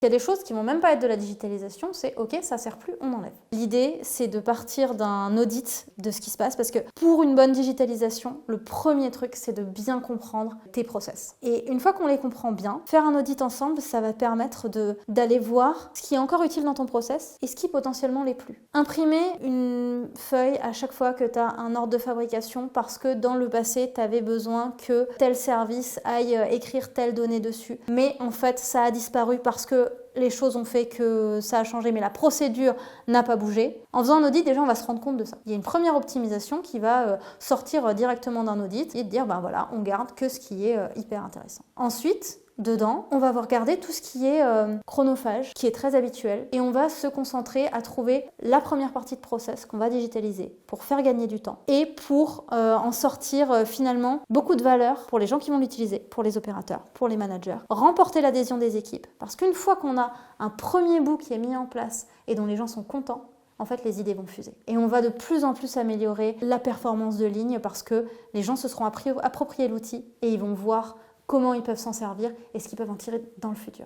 Il y a des choses qui vont même pas être de la digitalisation, c'est ok, ça sert plus, on enlève. L'idée, c'est de partir d'un audit de ce qui se passe, parce que pour une bonne digitalisation, le premier truc, c'est de bien comprendre tes process. Et une fois qu'on les comprend bien, faire un audit ensemble, ça va permettre d'aller voir ce qui est encore utile dans ton process et ce qui potentiellement l'est plus. Imprimer une feuille à chaque fois que tu as un ordre de fabrication parce que dans le passé, tu avais besoin que tel service aille écrire telle donnée dessus. Mais en fait, ça a disparu parce que les choses ont fait que ça a changé, mais la procédure n'a pas bougé. En faisant un audit, déjà, on va se rendre compte de ça. Il y a une première optimisation qui va sortir directement d'un audit et dire, ben voilà, on garde que ce qui est hyper intéressant. Ensuite, dedans, on va regarder tout ce qui est chronophage, qui est très habituel, et on va se concentrer à trouver la première partie de process qu'on va digitaliser pour faire gagner du temps et pour en sortir finalement beaucoup de valeur pour les gens qui vont l'utiliser, pour les opérateurs, pour les managers, remporter l'adhésion des équipes. Parce qu'une fois qu'on a un premier bout qui est mis en place et dont les gens sont contents, en fait, les idées vont fuser. Et on va de plus en plus améliorer la performance de ligne parce que les gens se seront appropriés l'outil et ils vont voir comment ils peuvent s'en servir et ce qu'ils peuvent en tirer dans le futur.